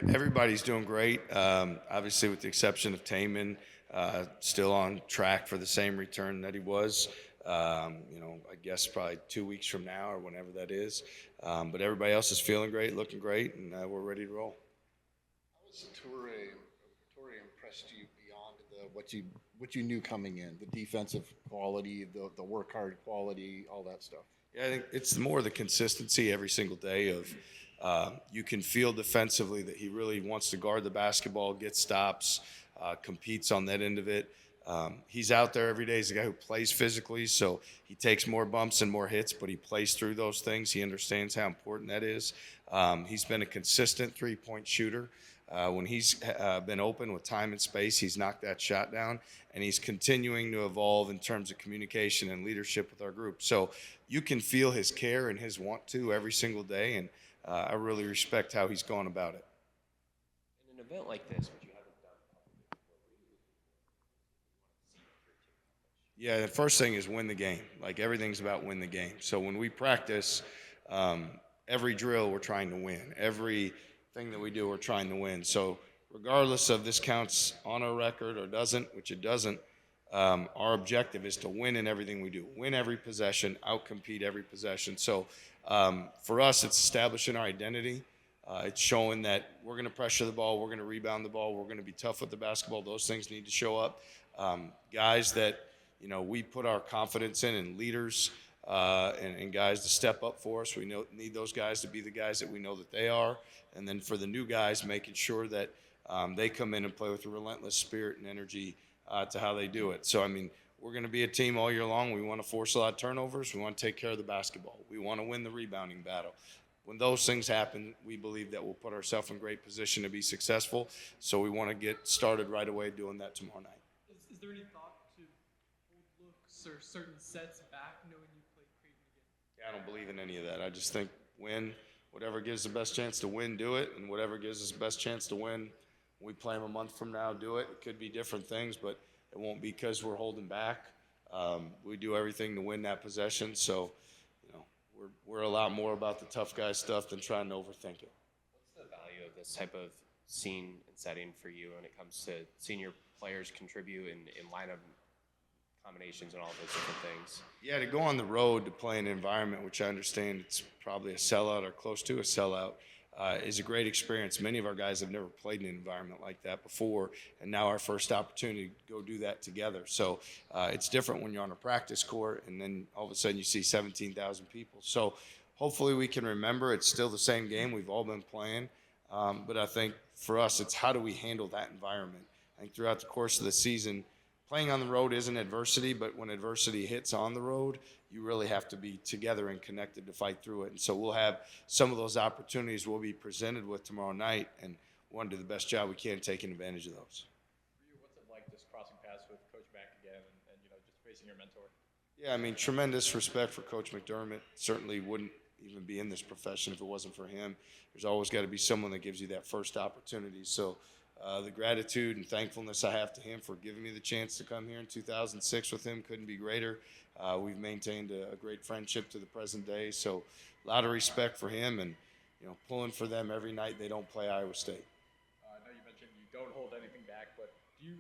Everybody's doing great. Obviously, with the exception of Taman, still on track for the same return that he was. I guess probably 2 weeks from now or whenever that is. But everybody else is feeling great, looking great, and we're ready to roll. How was Toure impressed you beyond what you knew coming in? The defensive quality, the work hard quality, all that stuff. Yeah, I think it's more the consistency every single day of you can feel defensively that he really wants to guard the basketball, get stops, competes on that end of it. He's out there every day. He's a guy who plays physically, so he takes more bumps and more hits, but he plays through those things. He understands how important that is. He's been a consistent three-point shooter. When he's been open with time and space, he's knocked that shot down, and he's continuing to evolve in terms of communication and leadership with our group. So you can feel his care and his want to every single day, and I really respect how he's gone about it. In an event like this, which you haven't done publicly before, Yeah, the first thing is win the game. Like everything's about win the game. So when we practice, every drill we're trying to win. Every thing that we do, we're trying to win. So regardless of this counts on our record or doesn't, which it doesn't, our objective is to win in everything we do. Win every possession, outcompete every possession. So for us, it's establishing our identity. It's showing that we're going to pressure the ball, we're going to rebound the ball, we're going to be tough with the basketball. Those things need to show up. Guys that we put our confidence in, and leaders and guys to step up for us. We need those guys to be the guys that we know that they are. And then for the new guys, making sure that they come in and play with a relentless spirit and energy to how they do it. So, we're going to be a team all year long. We want to force a lot of turnovers. We want to take care of the basketball. We want to win the rebounding battle. When those things happen, we believe that we'll put ourselves in great position to be successful. So we want to get started right away doing that tomorrow night. Is there any thought to hold looks or certain sets back knowing you play Creighton again? Yeah, I don't believe in any of that. I just think win. Whatever gives the best chance to win, do it. And whatever gives us the best chance to win, we play them a month from now, do it. It could be different things, but it won't be because we're holding back. We do everything to win that possession. So, we're a lot more about the tough guy stuff than trying to overthink it. what's the value of this type of scene and setting for you when it comes to seeing your players contribute in lineup combinations and all those different things? Yeah, to go on the road to play in an environment, which I understand it's probably a sellout or close to a sellout, is a great experience. Many of our guys have never played in an environment like that before, and now our first opportunity to go do that together. So it's different when you're on a practice court, and then all of a sudden you see 17,000 people. So hopefully we can remember it's still the same game we've all been playing, but I think for us it's how do we handle that environment. I think throughout the course of the season, playing on the road isn't adversity, but when adversity hits on the road, you really have to be together and connected to fight through it. And so we'll have some of those opportunities we'll be presented with tomorrow night, and we want to do the best job we can taking advantage of those. For you, what's it like just crossing paths with Coach Mack again and just facing your mentor? Yeah, tremendous respect for Coach McDermott. Certainly wouldn't even be in this profession if it wasn't for him. There's always got to be someone that gives you that first opportunity. So the gratitude and thankfulness I have to him for giving me the chance to come here in 2006 with him couldn't be greater. We've maintained a great friendship to the present day. So a lot of respect for him, and pulling for them every night they don't play Iowa State. I know you mentioned you don't hold anything back, but do you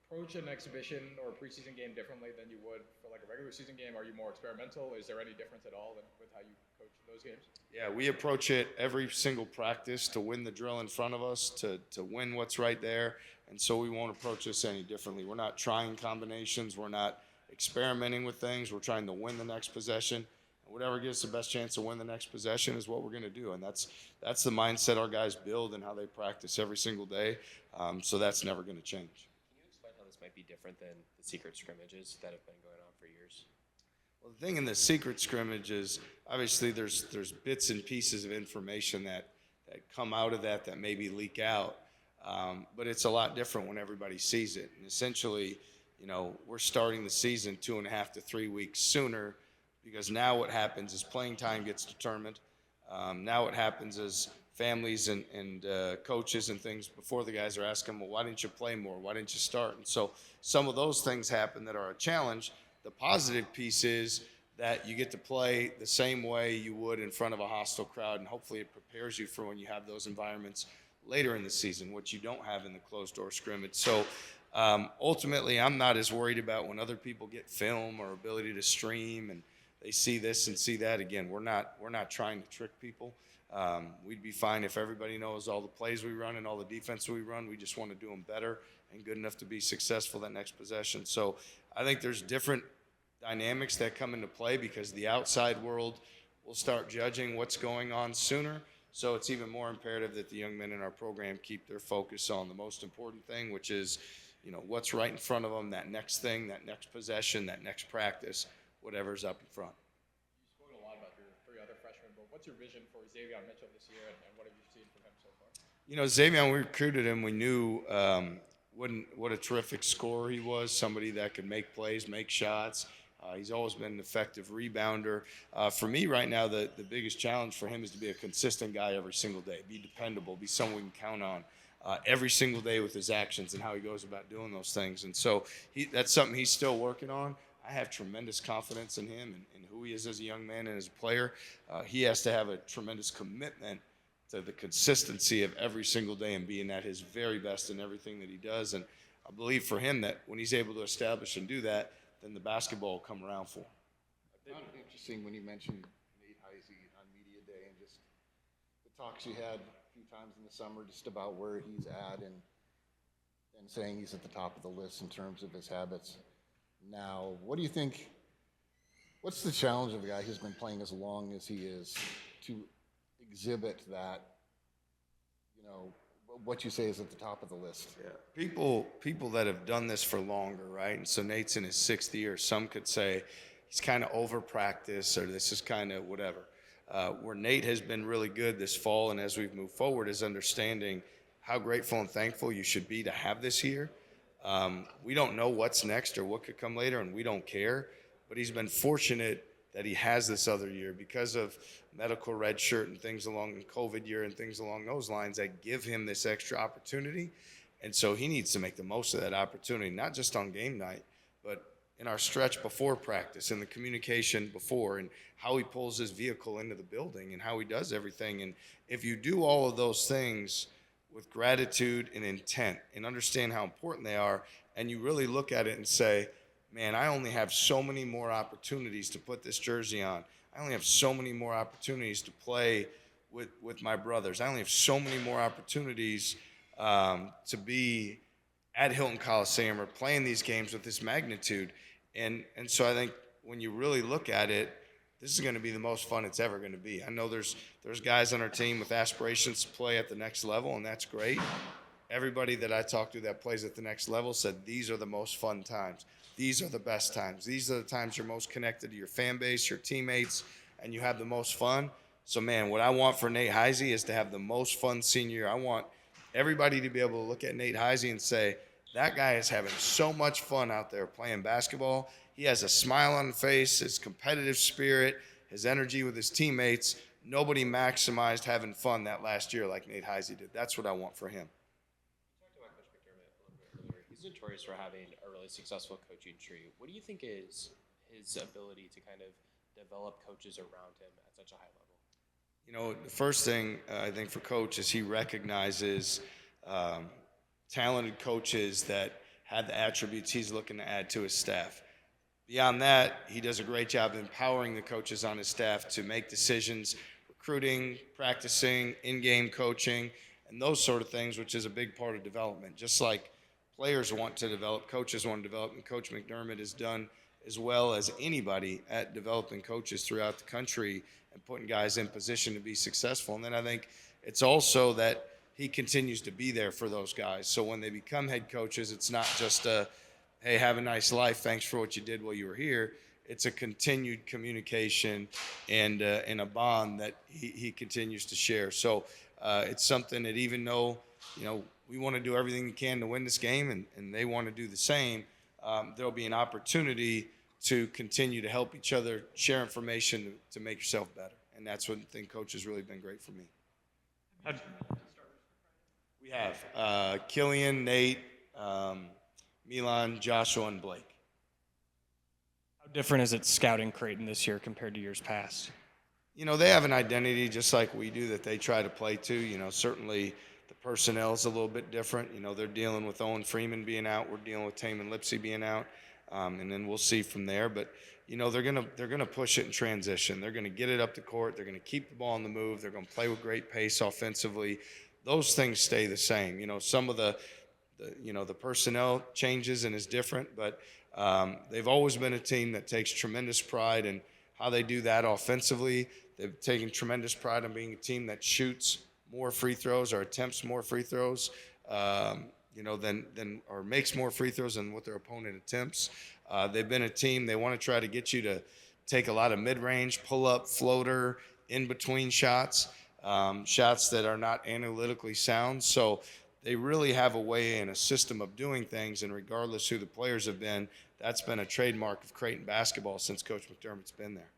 approach an exhibition or a preseason game differently than you would for like a regular season game? Are you more experimental? Is there any difference at all with how you coach those games? Yeah, we approach it every single practice to win the drill in front of us, to win what's right there, and so we won't approach this any differently. We're not trying combinations. We're not experimenting with things. We're trying to win the next possession. And whatever gives the best chance to win the next possession is what we're going to do, and that's the mindset our guys build and how they practice every single day, so that's never going to change. Can you explain how this might be different than the secret scrimmages that have been going on for years? Well, the thing in the secret scrimmage is obviously there's bits and pieces of information that come out of that maybe leak out, but it's a lot different when everybody sees it. And essentially, we're starting the season 2.5 to 3 weeks sooner, because now what happens is playing time gets determined. Now what happens is families and coaches and things before the guys are asking, well, why didn't you play more? Why didn't you start? And so some of those things happen that are a challenge. The positive piece is that you get to play the same way you would in front of a hostile crowd, and hopefully it prepares you for when you have those environments. later in the season, which you don't have in the closed-door scrimmage. So ultimately, I'm not as worried about when other people get film or ability to stream and they see this and see that. Again, we're not trying to trick people. We'd be fine if everybody knows all the plays we run and all the defense we run. We just want to do them better and good enough to be successful that next possession. So I think there's different dynamics that come into play because the outside world will start judging what's going on sooner. So it's even more imperative that the young men in our program keep their focus on the most important thing, which is, what's right in front of them, that next thing, that next possession, that next practice, whatever's up in front. You spoke a lot about your 3 other freshmen, but what's your vision for Xavier Mitchell this year, and what have you seen from him so far? Xavier, when we recruited him, we knew what a terrific scorer he was, somebody that could make plays, make shots. He's always been an effective rebounder. For me right now, the biggest challenge for him is to be a consistent guy every single day, be dependable, be someone we can count on every single day with his actions and how he goes about doing those things. And so that's something he's still working on. I have tremendous confidence in him and who he is as a young man and as a player. He has to have a tremendous commitment to the consistency of every single day and being at his very best in everything that he does. And I believe for him that when he's able to establish and do that, then the basketball will come around for him. I found it interesting when you mentioned Nate Heise on Media Day and just the talks you had a few times in the summer just about where he's at and saying he's at the top of the list in terms of his habits. Now, what do you think, what's the challenge of a guy who's been playing as long as he is to exhibit that, what you say is at the top of the list? Yeah. People that have done this for longer, right? And so Nate's in his 6th year. Some could say he's kind of over practice or this is kind of whatever. Where Nate has been really good this fall and as we've moved forward is understanding how grateful and thankful you should be to have this year. We don't know what's next or what could come later, and we don't care. But he's been fortunate that he has this other year because of medical red shirt and things along the COVID year and things along those lines that give him this extra opportunity. And so he needs to make the most of that opportunity, not just on game night, but in our stretch before practice and the communication before and how he pulls his vehicle into the building and how he does everything. And if you do all of those things with gratitude and intent and understand how important they are, and you really look at it and say, man, I only have so many more opportunities to put this jersey on. I only have so many more opportunities to play with my brothers. I only have so many more opportunities to be at Hilton Coliseum or playing these games with this magnitude. And so I think when you really look at it, this is going to be the most fun it's ever going to be. I know there's guys on our team with aspirations to play at the next level, and that's great. Everybody that I talked to that plays at the next level said these are the most fun times. These are the best times. These are the times you're most connected to your fan base, your teammates, and you have the most fun. So, man, what I want for Nate Heise is to have the most fun senior year. I want everybody to be able to look at Nate Heise and say, that guy is having so much fun out there playing basketball. He has a smile on his face, his competitive spirit, his energy with his teammates. Nobody maximized having fun that last year like Nate Heise did. That's what I want for him. You talked about Coach McDermott a little bit earlier. He's notorious for having a really successful coaching tree. What do you think is his ability to kind of develop coaches around him at such a high level? The first thing I think for Coach is he recognizes talented coaches that have the attributes he's looking to add to his staff. Beyond that, he does a great job empowering the coaches on his staff to make decisions, recruiting, practicing, in-game coaching, and those sort of things, which is a big part of development. Just like players want to develop, coaches want to develop, and Coach McDermott has done as well as anybody at developing coaches throughout the country and putting guys in position to be successful. And then I think it's also that he continues to be there for those guys. So when they become head coaches, it's not just a, hey, have a nice life, thanks for what you did while you were here. It's a continued communication and a bond that he continues to share. So it's something that even though, we want to do everything we can to win this game and they want to do the same, there'll be an opportunity to continue to help each other, share information to make yourself better. And that's one thing Coach has really been great for me. We have Killyan, Nate, Milan, Joshua, and Blake. How different is it scouting Creighton this year compared to years past? They have an identity just like we do that they try to play to. Certainly the personnel is a little bit different. You know, they're dealing with Owen Freeman being out. We're dealing with Taman Lipsey being out. And then we'll see from there. But, you know, they're gonna push it in transition. They're gonna get it up the court. They're gonna keep the ball on the move. They're gonna play with great pace offensively. Those things stay the same. You know, some of the personnel changes and is different, but they've always been a team that takes tremendous pride in how they do that offensively. They've taken tremendous pride in being a team that shoots more free throws or attempts more free throws, than or makes more free throws than what their opponent attempts. They've been a team, they want to try to get you to take a lot of mid-range, pull-up, floater, in-between shots, shots that are not analytically sound. So they really have a way and a system of doing things, and regardless who the players have been, that's been a trademark of Creighton basketball since Coach McDermott's been there.